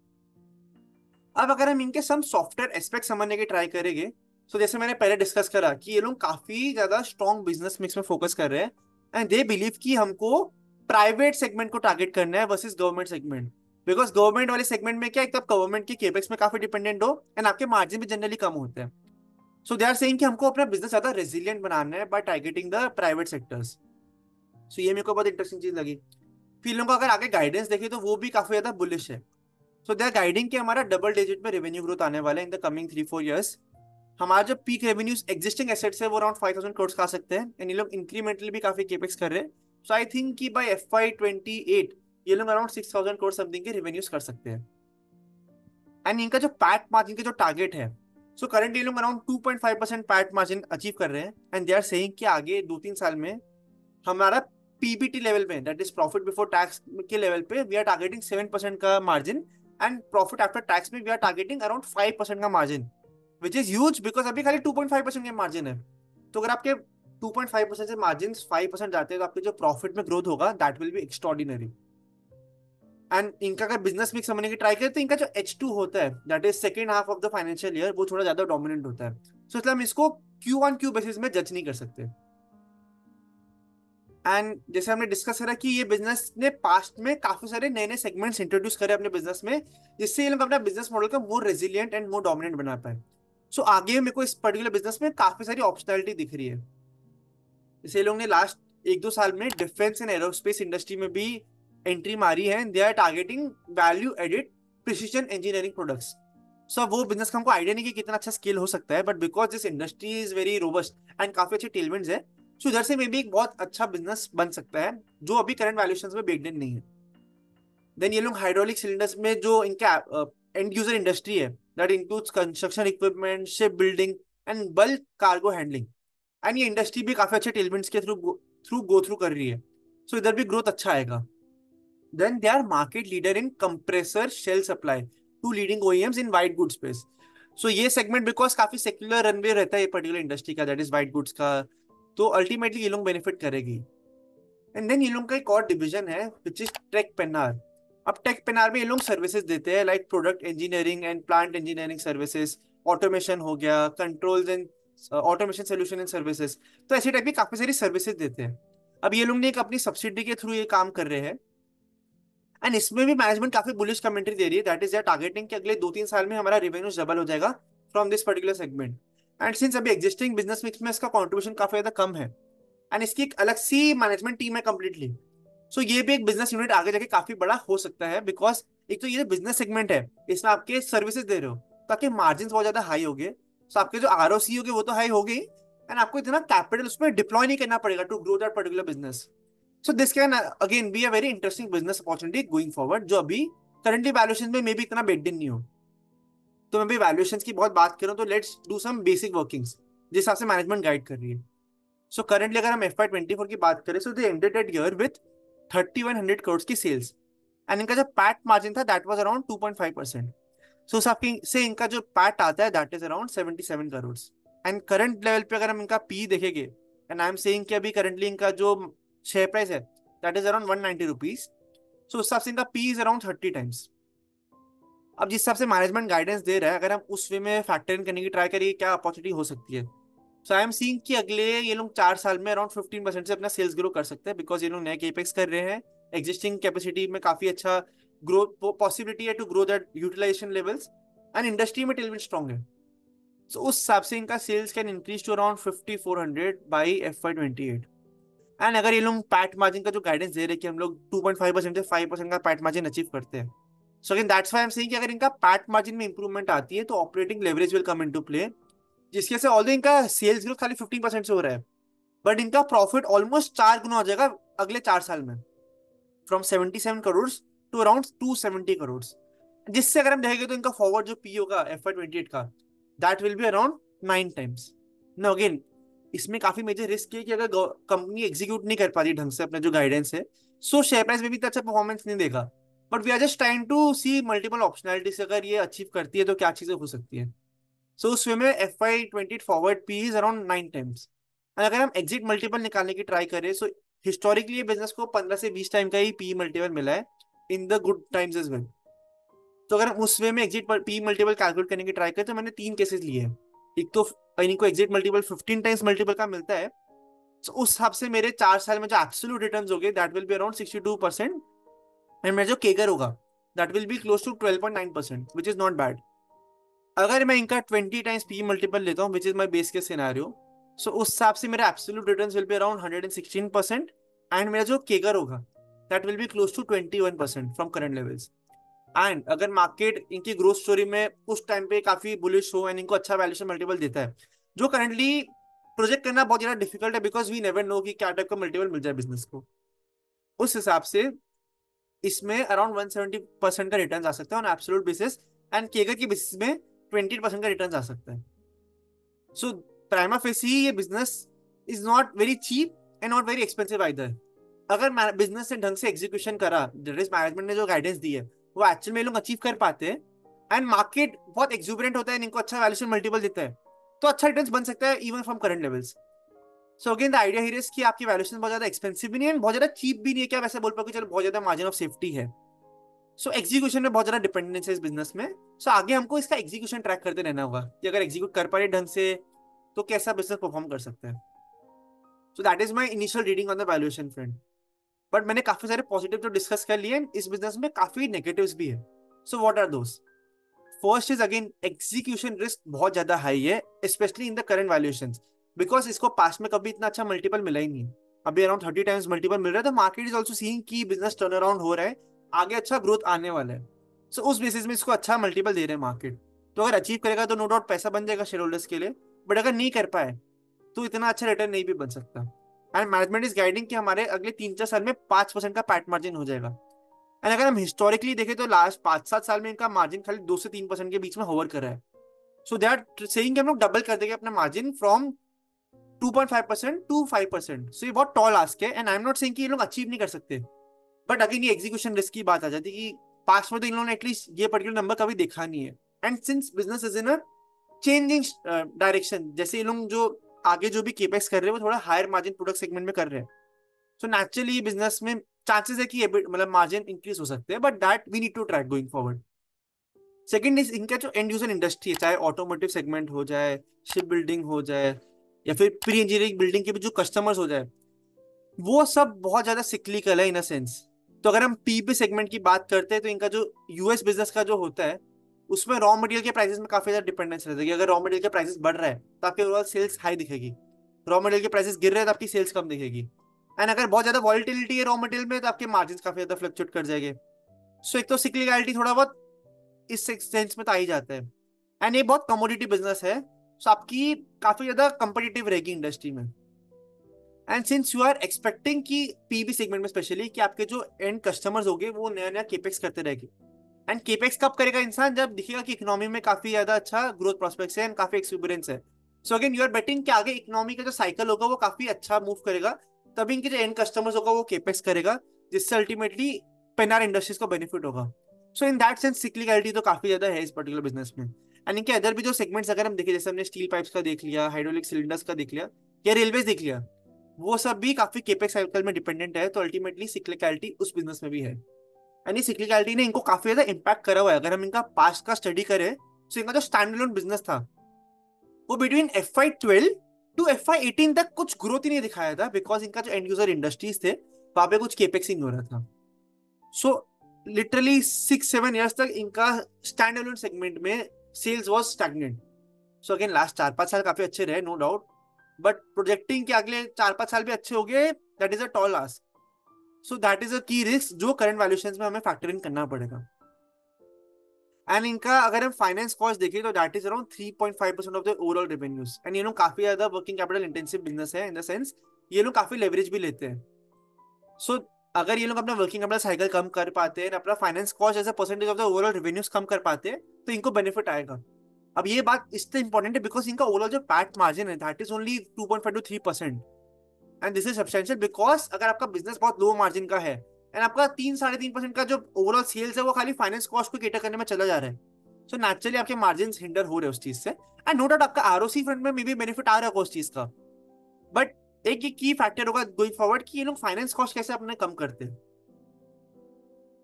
अब अगर हम इनके सम सॉफ्टवेयर एस्पेक्ट समझने की ट्राई करेंगे, तो जैसे मैंने पहले डिस्कस करा कि ये लोग काफी ज्यादा स्ट्रॉन्ग बिजनेस मिक्स में फोकस कर रहे हैं एंड दे बिलीव कि हमको प्राइवेट सेगमेंट को टारगेट करना है versus government segment. Because government वाले सेगमेंट में क्या एक तो गवर्नमेंट के केपेक्स में काफी डिपेंडेंट हो एंड आपके मार्जिन भी जनरली कम होते हैं। सो दे आर सेइंग कि हमको अपना बिजनेस ज्यादा रेजिलियंट बनाना है by targeting the private sectors. So ये मेरे को बहुत इंटरेस्टिंग चीज लगी। फिर इन लोगों को अगर आगे गाइडेंस देखे तो वो भी काफी ज्यादा बुलिश है। सो दे आर गाइडिंग कि हमारा डबल डिजिट में रेवेन्यू ग्रोथ आने वाला है इन द कमिंग 3-4 years। हमारा जो पीक रेवेन्यूज एक्जिस्टिंग एसेट्स है वो अराउंड 5,000 करोड़ का आ सकते हैं एंड ये लोग इंक्रीमेंटली भी काफी केपेक्स कर रहे हैं। सो आई थिंक कि बाय FY28 ये लोग अराउंड 6,000 करोड़ समथिंग के रेवेन्यूज कर सकते हैं। एंड इनका जो पैट मार्जिन का जो टारगेट है, सो करंटली ये लोग अराउंड 2.5% पैट मार्जिन अचीव कर रहे हैं एंड दे आर सेइंग कि आगे 2-3 साल में हमारा PBT लेवल पे that is profit before tax के लेवल पे वी आर टारगेटिंग 7% का margin and profit after tax में वी आर टारगेटिंग अराउंड 5% का margin, which is huge because अभी खाली 2.5% के मार्जिन है। तो अगर आपके 2.5% से मार्जिन 5% जाते हैं तो आपके जो प्रॉफिट में ग्रोथ होगा that will B extraordinary. And इनका अगर बिजनेस मिक्स समझने की ट्राई करें तो इनका जो H2 होता है that is second half of the financial year वो थोड़ा ज्यादा डोमिनेंट होता है। सो इसलिए हम इसको Q1Q बेसिस में जज नहीं कर सकते। एंड जैसे हमने डिस्कस करा कि ये बिजनेस ने पास्ट में काफी सारे नए नए सेगमेंट्स इंट्रोड्यूस करे अपने बिजनेस में जिससे ये लोग अपना बिजनेस मॉडल को मोर रेजिलियंट एंड मोर डोमिनेंट बना पाए। सो आगे मेरे को इस पर्टिकुलर बिजनेस में काफी सारी अपॉर्चुनिटी दिख रही है। जैसे ये लोग ने लास्ट 1-2 साल में डिफेंस एंड एरोस्पेस इंडस्ट्री में भी एंट्री मारी है and they are targeting value added precision engineering products. So वो बिजनेस का हमको आइडिया नहीं कि कितना अच्छा स्केल हो सकता है but because this industry is very robust and काफी अच्छे टेलमेंट्स है, सो इधर से मे भी एक बहुत अच्छा बिजनेस बन सकता है जो अभी करंट वैल्यूएशंस में बेक्ड इन नहीं है। देन ये लोग हाइड्रोलिक सिलेंडर्स में जो इनका एंड यूजर इंडस्ट्री है that includes construction equipment, ship building and bulk cargo handling, and ये इंडस्ट्री भी काफी अच्छे टेलमेंट्स के थ्रू गो थ्रू कर रही है। सो इधर भी ग्रोथ अच्छा आएगा। Then they are market leader in compressor shell supply to leading OEMs in white good space. So ये सेगमेंट बिकॉज काफी सेक्युलर रनवे रहता है ये पर्टिकुलर इंडस्ट्री का दैट इज वाइट गुड्स का, तो अल्टीमेटली ये लोग बेनिफिट करेगी। एंड देन ये लोग का एक और डिवीजन है विच इज टेक पेनार। अब टेक पेनार में ये लोग सर्विसेज देते हैं like product engineering and plant engineering services, automation हो गया, controls and automation solution and services. तो ऐसे टाइप की काफी सारी सर्विसेज देते हैं। अब ये लोग ने एक अपनी सब्सिडी के थ्रू ये काम कर रहे हैं एंड इसमें भी मैनेजमेंट काफी बुलिश कमेंट्री दे रही है that is they are targeting कि अगले 2-3 साल में हमारा रेवेन्यू डबल हो जाएगा from this particular segment. And since अभी एग्जिस्टिंग बिजनेस मिक्स में इसका कॉन्ट्रीब्यूशन काफी ज्यादा कम है एंड इसकी एक अलग सी मैनेजमेंट टीम है कंप्लीटली। सो ये भी एक बिजनेस यूनिट आगे जाके काफी बड़ा हो सकता है बिकॉज एक तो ये बिजनेस सेगमेंट है इसमें आपके सर्विसेज दे रहे हो तो आपके मार्जिन बहुत ज्यादा हाई हो गए, सो आपके जो ROC होगी वो तो हाई हो गई एंड आपको इतना कैपिटल उसमें डिप्लॉय नहीं करना पड़ेगा to grow that particular business. So this can again be a very interesting business opportunity going forward जो अभी करंटली वैल्यूएशन में मे भी इतना बेड इन नहीं हो। तो मैं भी वैल्यूएशंस की बहुत बात करूँ तो let's do some basic workings जिस हिसाब से मैनेजमेंट गाइड कर रही है। सो करंटली अगर हम FY 24 की बात करें, so they ended that year with 3100 crore की सेल्स, एंड इनका जो पैट मार्जिन था दैट वाज अराउंड 2.5%। सो सबकी से इनका जो पैट आता है that is around 77 crore. And current level पे अगर हम इनका पी देखेंगे, एंड आई एम सेइंग कि अभी करंटली इनका जो शेयर प्राइस है दैट इज अराउंड 190 रुपीज। सो उस हिसाब से इनका पी इज अराउंड 30 टाइम्स। अब जिस हिसाब से मैनेजमेंट गाइडेंस दे रहा है, अगर हम उस वे में फैक्टर इन करने की ट्राई करिए क्या अपॉर्चुनिटी हो सकती है। सो आई एम सीइंग कि अगले ये लोग 4 साल में अराउंड 15% से अपना सेल्स ग्रो कर सकते हैं, बिकॉज ये लोग नए केपेक्स कर रहे हैं। एग्जिस्टिंग कैपेसिटी में काफी अच्छा ग्रोथ पॉसिबिलिटी है to grow that utilisation levels, and industry में टेलमेंट स्ट्रॉन्ग है। सो उस हिसाब से इनका sales can increase to around 5400 by FY 28। And अगर ये लोग पैट मार्जिन का जो गाइडेंस दे रहे हैं कि हम लोग 2.5% से 5% का पैट मार्जिन अचीव करते हैं, so again that's why I am saying कि अगर इनका पैट मार्जिन में इंप्रूवमेंट आती है तो operating leverage will come into play, जिसकी वजह से ऑल्दो इनका सेल्स ग्रोथ खाली 15% से हो रहा है, बट इनका प्रॉफिट ऑलमोस्ट 4 गुना हो जाएगा अगले 4 साल में, from 77 crore to around 270 crore. जिससे अगर हम देखेंगे तो इनका फॉरवर्ड जो पी होगा FY 28 का that will be around 9 times. No again इसमें काफी मेजर रिस्क है कि अगर कंपनी एग्जीक्यूट नहीं कर पा रही ढंग से अपना जो गाइडेंस है, सो शेयर प्राइस में भी इतना अच्छा परफॉर्मेंस नहीं देगा। But we are just trying to see multiple optionalities, अगर ये अचीव करती है तो क्या चीजें हो सकती है। सो उस वे में FY 28 forward P is around 9 times. अगर हम एग्जिट मल्टीपल निकालने की ट्राई करें, सो हिस्टोरिकली ये बिजनेस को 15 से 20 टाइम का ही पी मल्टीपल मिला है in the good times as well. तो अगर हम उस वे में एग्जिट पी मल्टीपल कैलकुलेट करने की ट्राई करें तो मैंने 3 केसेस लिए हैं। एक तो इनको एग्जिट मल्टीपल 15 टाइम्स मल्टीपल का मिलता है, तो उस हिसाब से मेरे 4 साल में जो एब्सोल्यूट रिटर्न हो गए that will be around 62%, and मेरा जो केगर होगा that will be close to 12.9%, which is not bad. अगर मैं इनका 20 टाइम्स पी मल्टीपल लेता हूँ which is my base case scenario, so उस हिसाब से मेरा absolute return will be around 116%, and मेरा जो केगर होगा that will be close to 21% from current levels. And अगर मार्केट इनकी ग्रोथ स्टोरी में उस टाइम पे काफी बुलिश हो एंड इनको अच्छा वैल्यूएशन मल्टीपल देता है, जो करंटली प्रोजेक्ट करना बहुत ज्यादा डिफिकल्ट है बिकॉज वी नेवर नो कि क्या टाइप का मल्टीपल मिल जाए बिजनेस को, उस हिसाब से इसमें अराउंड 170% का रिटर्न आ सकता है on absolute basis, and CAGR की बेसिस में 20% का रिटर्न आ सकता है। सो प्राइमा फेसी ये business is not very cheap and not very expensive either. अगर बिजनेस से ढंग से एग्जीक्यूशन करा, रिस्क मैनेजमेंट ने जो गाइडेंस दी है वो एक्चुअल में ये लोग अचीव कर पाते हैं, एंड मार्केट बहुत एक्सूबरेंट होता है, इनको अच्छा वैल्यूएशन मल्टीपल देता है, तो अच्छा रिटर्न बन सकता है even from current levels. So again the idea here is कि आपकी वैल्यूएशन बहुत ज्यादा एक्सपेंसिव भी नहीं है बहुत ज्यादा चीप भी नहीं है, क्या वैसे बोल पाओगे चलो बहुत ज्यादा मार्जिन ऑफ सेफ्टी है। सो एग्जीक्यूशन में बहुत ज्यादा डिपेंडेंस है इस बिजनेस में। सो आगे हमको इसका एग्जीक्यूशन ट्रैक करते रहना होगा कि अगर एग्जीक्यूट कर पा रहे ढंग से तो कैसा बिजनेस परफॉर्म कर सकता है। So that is my initial reading on the valuation friend. But मैंने काफी सारे पॉजिटिव तो डिस्कस कर लिए, इस बिजनेस में काफी नेगेटिव्स भी है। So what are those? First is again execution risk बहुत ज्यादा हाई है, specially in the current valuation, because इसको पास्ट में कभी इतना अच्छा मल्टीपल मिला ही नहीं। अभी अराउंड 30 टाइम्स मल्टीपल मिल रहा है, तो मार्केट इज ऑल्सो सीइंग कि बिजनेस टर्न अराउंड हो रहा है, आगे अच्छा ग्रोथ आने वाला है। सो उस बेसिस में इसको अच्छा मल्टीपल दे रहे हैं मार्केट। तो अगर अचीव करेगा तो नो डाउट पैसा बन जाएगा शेयर होल्डर्स के लिए, बट अगर नहीं कर पाए तो इतना अच्छा रिटर्न नहीं भी बन सकता। एंड मैनेजमेंट इज गाइडिंग कि हमारे अगले 3-4 साल में 5% का पैट मार्जिन हो जाएगा। एंड अगर हम हिस्टोरिकली देखें तो लास्ट 5-7 साल में इनका मार्जिन खाली 2 से 3% के बीच में होवर कर रहा है। सो दे आर सेइंग कि हम लोग डबल कर देंगे अपना मार्जिन फ्रॉम 2.5% टू 5%। सो ये बहुत टॉल आस्क है, and I am not saying कि ये लोग अचीव नहीं कर सकते, बट अगेन ये एग्जीक्यूशन रिस्क की बात आ जाती है कि पास्ट में तो इन लोगों ने एटलीस्ट ये पर्टिकुलर नंबर कभी देखा नहीं है। And since business is in a changing direction, जैसे ये लोग जो आगे जो भी केपेक्स कर रहे हैं वो थोड़ा हायर मार्जिन प्रोडक्ट सेगमेंट में कर रहे हैं, सो नेचुरली बिजनेस में चांसेस है कि मतलब मार्जिन इंक्रीज हो सकते हैं, but that we need to track going forward. Second is इनका जो एंड यूजर इंडस्ट्री है, चाहे ऑटोमोटिव सेगमेंट हो जाए, शिप बिल्डिंग हो जाए, या फिर प्री इंजीनियरिंग बिल्डिंग के भी जो कस्टमर्स हो जाए, वो सब बहुत ज्यादा सिक्लिकल है इन अ सेंस। तो अगर हम पीपी सेगमेंट की बात करते हैं तो इनका जो यूएस बिजनेस का जो होता है उसमें रॉ मटेरियल के प्राइसेस में काफी ज्यादा डिपेंडेंस रहता है कि अगर रॉ मटेरियल के प्राइसेस बढ़ रहा है तो आपके ओवरऑल सेल्स हाई दिखेगी, रॉ मटेरियल के प्राइसेस गिर रहे हैं तो आपकी सेल्स कम दिखेगी, एंड अगर बहुत ज्यादा वॉलिटिलिटी है रॉ मटेरियल में तो आपके मार्जिन काफी ज्यादा फ्लक्चुएट कर जाएंगे। सो एक तो सिक्लिकलिटी थोड़ा बहुत इस सेंस में तो आ ही जाता है, एंड ये बहुत कमोडिटी बिजनेस है, सो आपकी काफी ज्यादा कंपटीटिव रहेगी इंडस्ट्री में। And since you are expecting कि पीबी सेगमेंट में स्पेशली कि आपके जो एंड कस्टमर्स होंगे वो नया नया केपेक्स करते रहेंगे, एंड केपेक्स कब करेगा इंसान, जब दिखेगा कि इकोनॉमी में काफी ज्यादा अच्छा ग्रोथ प्रोस्पेक्ट्स है एंड काफी एक्सपीरियंस है। So again you are betting कि आगे इकोनॉमी का जो साइकिल होगा वो काफी अच्छा मूव करेगा, तभी इनके जो एंड कस्टमर्स होगा वो केपेक्स करेगा, जिससे अल्टीमेटली पेनार इंडस्ट्रीज को बेनिफिट होगा। सो इन दैट सेंस सिक्लिकलिटी तो काफी ज्यादा है इस पर्टिकुलर बिजनेस में। एंड इनके अदर भी जो सेगमेंट्स अगर हम देखें, जैसे हमने स्टील पाइप्स का देख लिया, हाइड्रोलिक सिलेंडर्स का देख लिया, या रेलवेज देख लिया, वो सब भी काफी केपेक्स साइकिल में डिपेंडेंट है, तो अल्टीमेटली सिक्लिकलिटी उस बिजनेस में भी है। यानी सिक्लिकलिटी ने इनको काफी ज्यादा इम्पैक्ट करा हुआ है। अगर हम इनका पास्ट का स्टडी करें तो इनका जो स्टैंड अलोन बिजनेस था वो बिटवीन FY 12 टू FY 18 तक कुछ ग्रोथ ही नहीं दिखाया था, बिकॉज इनका जो एंड यूजर इंडस्ट्रीज थे वहां पे कुछ केपेक्स ही नहीं हो रहा था। सो लिटरली 6-7 ईयर्स तक इनका स्टैंड अलोन सेगमेंट में sales was stagnant. So again last 4-5 साल काफी अच्छे रहे, नो डाउट, बट प्रोजेक्टिंग के अगले 4-5 साल भी अच्छे हो गए, that is a tall ask. So that is अ की रिस्क जो करंट वैल्यूएशंस में हमें फैक्टर इन करना पड़ेगा। एंड इनका अगर हम फाइनेंस कॉस्ट देखें तो that is around 3.5% of the overall revenues. And ये लोग काफी ज्यादा वर्किंग कैपिटल इंटेंसिव बिजनेस है, इन द सेंस ये लोग काफी लेवरेज भी लेते हैं। सो अगर ये लोग अपना वर्किंग कैपिटल साइकिल कम कर पाते हैं, अपना finance cost as a percentage of the overall revenues कम कर पाते हैं, तो इनको बेनिफिट आएगा। अब ये बात इसलिए इंपॉर्टेंट है बिकॉज इनका ओवरऑल जो पैट मार्जिन है that is only 2.5 to 3%। And this is substantial because अगर आपका बिजनेस बहुत लो मार्जिन का है एंड आपका 3-3.5% का जो ओवरऑल सेल्स है वो खाली फाइनेंस कॉस्ट को केटर करने में चला जा रहा है, सो नेचुरली आपके मार्जिन हिंडर हो रहे हैं उस चीज से। एंड नो डाउट आपका ROC फ्रंट में भी बेनिफिट आ रहा है उस चीज का, बट एक ये की फैक्टर होगा गोइंग फॉरवर्ड कि ये लोग फाइनेंस कॉस्ट कैसे अपने कम करते हैं।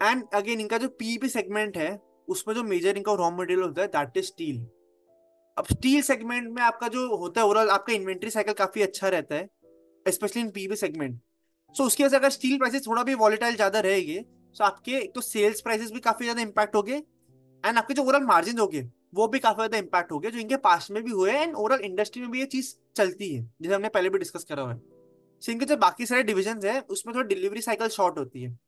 एंड अगेन इनका जो PEP सेगमेंट है उसमें जो मेजर इनका रॉ मटेरियल होता है दैट इज स्टील। अब स्टील सेगमेंट में आपका जो होता है ओवरऑल आपका इन्वेंट्री साइकिल काफी अच्छा रहता है, स्पेशली इन PEP सेगमेंट। सो उसकी वजह से अगर स्टील प्राइसेस थोड़ा भी वॉलेटाइल ज्यादा रहेंगे, तो आपके एक तो सेल्स प्राइसेस भी काफी ज्यादा इंपैक्ट हो गए, एंड आपके जो ओवरऑल मार्जिन हो गए वो भी काफी ज्यादा इंपैक्ट हो गए, जो इनके पास में भी हुए हैं एंड ओवरऑल इंडस्ट्री में भी ये चीज चलती है, जैसे हमने पहले भी डिस्कस करा हुआ है। So, इनके जो बाकी सारे डिविजन है उसमें थोड़ा डिलीवरी साइकिल शॉर्ट होती है,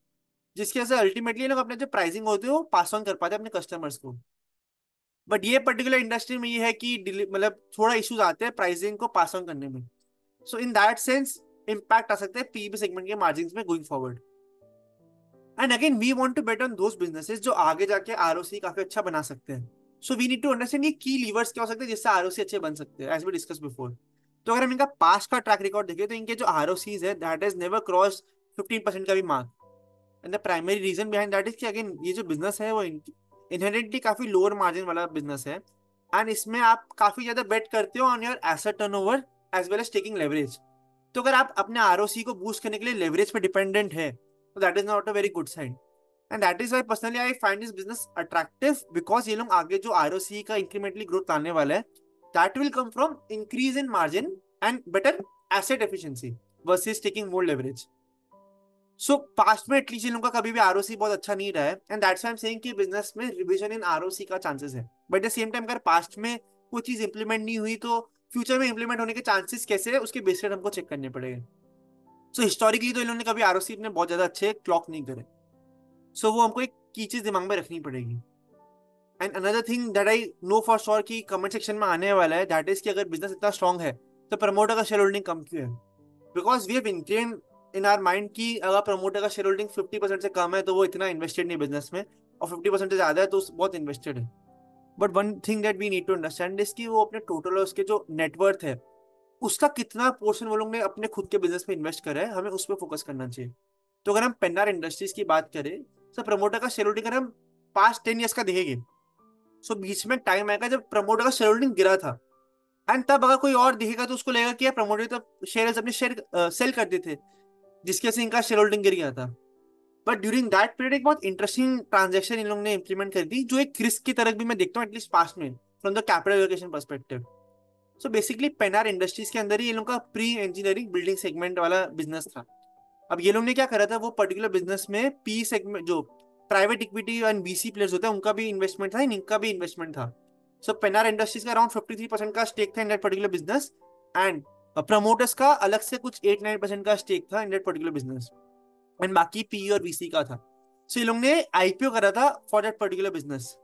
जिसकी वजह से अल्टीमेटली लोग अपने जो प्राइसिंग होती है वो पास ऑन कर पाते हैं अपने कस्टमर्स को। बट ये पर्टिकुलर इंडस्ट्री में ये है कि मतलब थोड़ा इश्यूज आते हैं प्राइसिंग को पास ऑन करने में। So in that sense impact आ सकता है PEP सेगमेंट के मार्जिन में going forward. And again we want to bet on those businesses जो आगे जाके ROC काफी अच्छा बना सकते हैं। So we need to understand ये की लीवर्स क्या हो सकते हैं जिससे ROC अच्छे बन सकते हैं, एज वी डिस्कस बिफोर। तो अगर हम इनका पास्ट का ट्रैक रिकॉर्ड देखें तो इनके जो ROCs है दैट इज नेवर क्रॉस 15% का भी mark. And the primary reason behind that is कि अगेन ये जो बिजनेस है वो इनहेरेंटली काफी लोअर मार्जिन वाला बिजनेस है, एंड इसमें आप काफी ज्यादा बेट करते हो on your asset turnover as well as taking leverage. तो अगर आप अपने ROC को बूस्ट करने के लिए लेवरेज पे डिपेंडेंट है तो that is not a very good sign. And that is why personally I find this business attractive because ये लोग आगे जो ROC का इंक्रीमेंटली ग्रोथ लाने वाला है that will come from increase in margin and better asset efficiency versus taking more leverage. So past में at least in लोगों का कभी भी ROC बहुत अच्छा नहीं रहा है, and that's why I am saying कि बिजनेस में रिविजन इन ROC का चांसेस है। बट द सेम टाइम अगर पास्ट में कोई चीज इंप्लीमेंट नहीं हुई तो फ्यूचर में इंप्लीमेंट होने के चांसेस कैसे है उसके बेस पर हमको चेक करने पड़ेंगे। सो हिस्टोरिकली तो इन्होंने कभी ROC ने बहुत ज्यादा अच्छे क्लॉक नहीं करे, सो वो हमको एक की चीज दिमाग में रखनी पड़ेगी। And another thing that I know for sure कि कमेंट सेक्शन में आने वाला है दैट इज कि अगर बिजनेस इतना स्ट्रांग है तो प्रमोटर का शेयर होल्डिंग कम क्यों है। Because we have ingrained in our mind कि अगर प्रमोटर का शेयर होल्डिंग 50% से कम है तो वो इतना इन्वेस्टेड नहीं बिजनेस में, और 50% से ज्यादा है तो बहुत इन्वेस्टेड है। But one thing that we need to understand is कि वो अपने टोटल उसके जो नेटवर्थ है उसका कितना पोर्शन वो लोग ने अपने खुद के बिजनेस में इन्वेस्ट करा है, हमें उस पर फोकस करना चाहिए। तो अगर हम पेन्नार इंडस्ट्रीज की बात करें तो प्रमोटर का शेयर होल्डिंग अगर हम पास्ट 10 ईयर्स का देखेंगे, सो बीच में टाइम आएगा जब प्रमोटर का शेयर होल्डिंग गिरा था, एंड तब अगर कोई और दिखेगा तो उसको लगेगा कि यार प्रमोटर तो शेयर अपने शेयर सेल करते थे जिसकी वजह से इनका शेयर होल्डिंग गिर गया था। बट ड्यूरिंग दैट पीरियड एक बहुत इंटरेस्टिंग ट्रांजेक्शन इन लोगों ने इंप्लीमेंट कर दी जो एक रिस्क की तरह भी मैं देखता हूँ एटलीस्ट पास्ट में from the capital allocation perspective. So basically Penner industries के अंदर ही ये लोग का प्री इंजीनियरिंग बिल्डिंग सेगमेंट वाला बिजनेस था। अब ये लोग ने क्या करा था, वो पर्टिकुलर बिजनेस में पी सेगमेंट जो private equity and VC players होते हैं उनका भी इन्वेस्टमेंट था, इनका भी इन्वेस्टमेंट था। सो पेनार इंडस्ट्रीज का अराउंड 53% का स्टेक था in that particular business, and promoters का अलग से कुछ 8-9% का स्टेक था in that particular business, and बाकी PE और VC का था। सो ये लोग ने IPO करा था फॉर दैट पर्टिकुलर बिजनेस।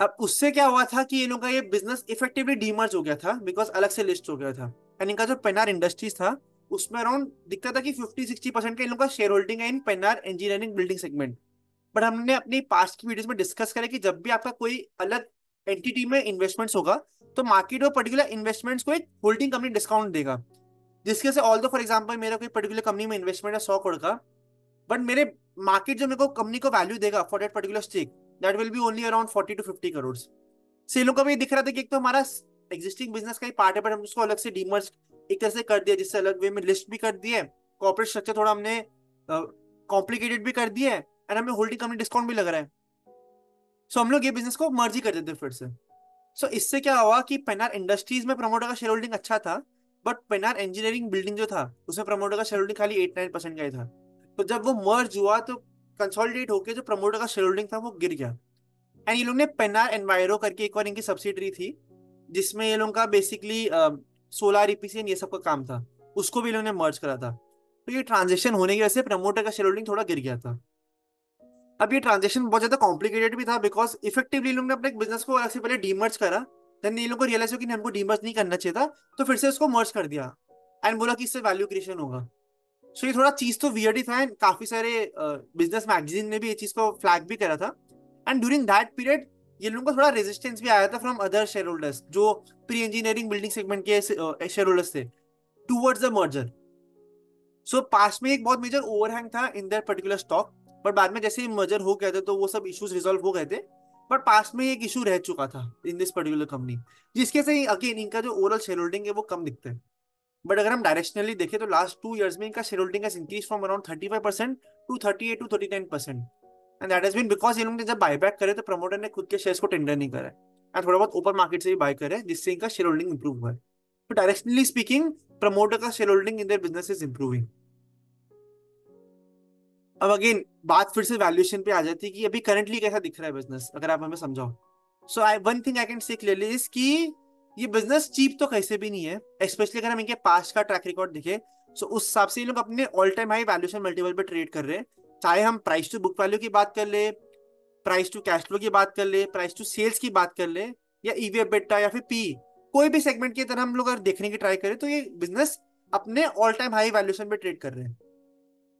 अब उससे क्या हुआ था कि ये लोग का ये बिजनेस इफेक्टिवली डीमर्ज हो गया था बिकॉज अलग से लिस्ट हो गया था। एंड इनका जो पेनार इंडस्ट्रीज था उसमें अराउंड दिखता था कि 50-60% का इन लोग का शेयर होल्डिंग है in Penar engineering building segment. But हमने अपनी पास्ट की वीडियोस में डिस्कस करा कि जब भी आपका कोई अलग एंटिटी में इन्वेस्टमेंट्स होगा तो मार्केट वो पर्टिकुलर इन्वेस्टमेंट्स को एक होल्डिंग कंपनी डिस्काउंट देगा, जिसके से ऑल दो फॉर एग्जाम्पल मेरा कोई पर्टिकुलर कंपनी में इन्वेस्टमेंट है 100 करोड़ का, बट मेरे मार्केट जो मेरे को कंपनी को वैल्यू देगा for that particular stake, that will be only around 40 to 50 crore. से इन लोगों को भी दिख रहा था कि एक तो हमारा एग्जिस्टिंग बिजनेस का ही पार्ट है, बट हम उसको अलग से डीमर्ज एक तरह से कर दिया, जिससे अलग वे में लिस्ट भी कर दिए, कॉर्पोरेट स्ट्रक्चर थोड़ा हमने कॉम्प्लिकेटेड भी कर दिया है, एंड हमें होल्डिंग कंपनी डिस्काउंट भी लग रहा है। सो हम लोग ये बिजनेस को मर्ज ही कर देते फिर से। सो इससे क्या हुआ कि पेनार इंडस्ट्रीज में प्रमोटर का शेयर होल्डिंग अच्छा था, बट पेनार इंजीनियरिंग बिल्डिंग जो था उसमें प्रमोटर का शेयर होल्डिंग खाली 8-9% का ही था। तो जब वो मर्ज हुआ तो कंसोलिडेट होकर जो प्रमोटर का शेयर होल्डिंग था वो गिर गया। एंड ये लोग ने पेनार एनवायरो करके एक और इनकी सब्सिडरी थी, जिसमें ये लोगों का बेसिकली सोलार ईपीसी ये सब का काम था, उसको भी इन्होंने मर्ज करा था। तो ये ट्रांजेक्शन होने की वजह से प्रमोटर का शेयर होल्डिंग थोड़ा गिर गया था। अब ये ट्रांजेक्शन बहुत ज्यादा कॉम्प्लिकेटेड भी था, बिकॉज इफेक्टिवली लोग ने अपने बिजनेस को अलग से पहले डीमर्ज करा, देन ये लोग को रियलाइज हो कि नहीं, हमको डीमर्ज नहीं करना चाहिए था, तो फिर से उसको मर्ज कर दिया एंड बोला कि इससे वैल्यू क्रिएशन होगा। सो ये थोड़ा चीज तो वियर्ड ही था, एंड काफी सारे बिजनेस मैगजीन ने भी ये चीज को फ्लैग भी करा था। एंड ड्यूरिंग दैट पीरियड ये लोगों को थोड़ा रेजिस्टेंस भी आया था फ्रॉम अदर शेयर होल्डर्स जो प्री इंजीनियरिंग बिल्डिंग सेगमेंट के शेयर होल्डर्स थे टूवर्ड्स द मर्जर। सो पास में एक बहुत मेजर ओवरहैंग था in that particular stock, but बाद में जैसे ही मर्जर हो गया था तो वो सब इश्यूज रिजॉल्व हो गए थे। बट पास में एक इशू रह चुका था इन दिस पर्टिकुलर कंपनी, जिसके से अगेन इनका जो ओवरऑल शेयर होल्डिंग है वो कम दिखता है। बट अगर हम डायरेक्शनली देखें तो लास्ट 2 years में इनका shareholding has increased from around 35% to 38 to 39%। And that has been because इन लोगों ने जब बायबैक करे तो प्रमोटर ने खुद के शेयर्स को टेंडर नहीं करा है, एंड थोड़ा बहुत ओपन मार्केट से भी बाय करे, जिससे इनका शेयर होल्डिंग इंप्रूव हुआ है। तो डायरेक्शनली स्पीकिंग प्रमोटर का share holding in their business is improving. अब अगेन बात फिर से वैल्यूएशन पे आ जाती है कि अभी करंटली कैसा दिख रहा है बिजनेस, अगर आप हमें समझाओ। So I one thing I can say clearly is कि ये बिजनेस चीप तो कैसे भी नहीं है, स्पेशली अगर हम इनके पास्ट का ट्रैक रिकॉर्ड देखें। सो उस हिसाब से ये लोग अपने all time high valuation multiple पे ट्रेड कर रहे हैं। चाहे हम प्राइस टू बुक वैल्यू की बात कर ले, प्राइस टू कैश फ्लो की बात कर ले, प्राइस टू सेल्स की बात कर ले, या ईवी एबिटा या फिर पी, कोई भी सेगमेंट की तरह हम लोग अगर देखने की ट्राई करें तो ये बिजनेस अपने ऑल टाइम हाई वैल्यूएशन पे ट्रेड कर रहे हैं।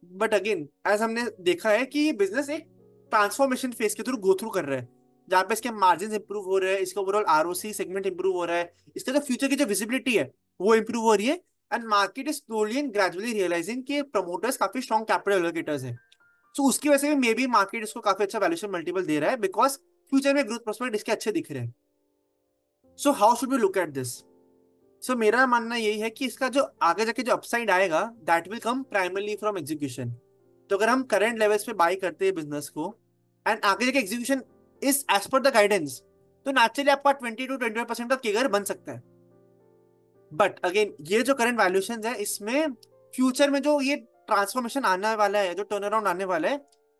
बट अगेन एज हमने देखा है कि बिजनेस एक ट्रांसफॉर्मेशन फेज के थ्रू गो थ्रू कर रहा है, जहाँ पे इसके मार्जिन इंप्रूव हो रहे हैं, इसका ओवरऑल आरओसी सेगमेंट इंप्रूव हो रहा है, इसका जो फ्यूचर की जो विजिबिलिटी है वो इंप्रूव हो रही है। And market is slowly and gradually realising कि प्रमोटर्स काफी स्ट्रॉन्ग कैपिटल एलोकेटर्स हैं। सो उसकी वजह से भी मे बी मार्केट इसको काफी अच्छा वैल्यूएशन मल्टीपल दे रहा है, बिकॉज फ्यूचर में ग्रोथ प्रोस्पेक्ट इसके अच्छे दिख रहे हैं। So how should we look at this? So मेरा मानना यही है कि इसका जो आगे जाके जो अपसाइड आएगा that will come primarily from execution. तो अगर हम करंट लेवल्स पे बाई करते हैं बिजनेस को एंड आगे जाके execution is as per the guidance, तो नेचुरली आपका 20 to 25% का किगर बन सकता है। बट अगेन ये जो करंट वैल्यूएशन है इसमें फ्यूचर में जो ये ट्रांसफॉर्मेशन आने वाला है, जो टर्न अराउंड आने वाला है,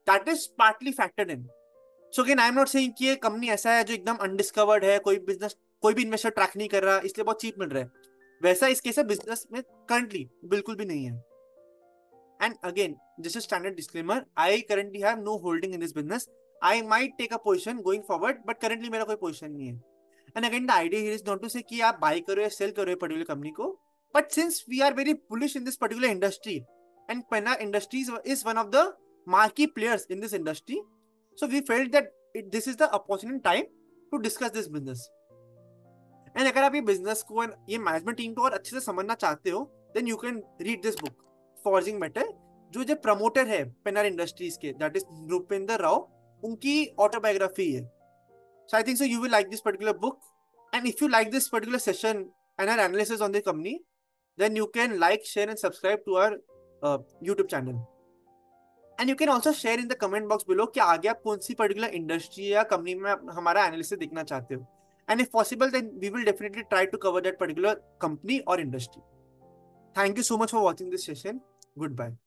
that is partly factored in. So again I am not saying कि ये कंपनी ऐसा है जो एकदम अनडिस्कवर्ड है, कोई बिजनेस कोई भी इन्वेस्टर ट्रैक नहीं कर रहा इसलिए बहुत चीप मिल रहा है, वैसा इस केस बिजनेस में करंटली बिल्कुल भी नहीं है। And again this is standard disclaimer, I currently have no holding in this business. I might take a position going forward, but currently मेरा कोई पोजीशन नहीं है। And again the idea here is not to say कि आप buy करो या sell करो पर्टिकुलर कंपनी को, but since we are very bullish in this particular industry and Pennar industries is one of the marquee players in this industry, so we felt that this is the opportune time to discuss this business। And अगर आप ये business को and ये management team को और अच्छे से समझना चाहते हो then you can read this book forging metal, जो प्रमोटर है पेनर इंडस्ट्रीज के, दैट इज नृपेंद्र राव, उनकी ऑटोबायोग्राफी है। So I think so you will like this particular book, and if you like this particular session and our analysis on the company, then you can like share and subscribe to our YouTube channel. And you can also share in the comment box below कि आगे आप कौन सी particular industry या company में हमारा analysis देखना चाहते हो, and if possible then we will definitely try to cover that particular company और industry. Thank you so much for watching this session. Good bye.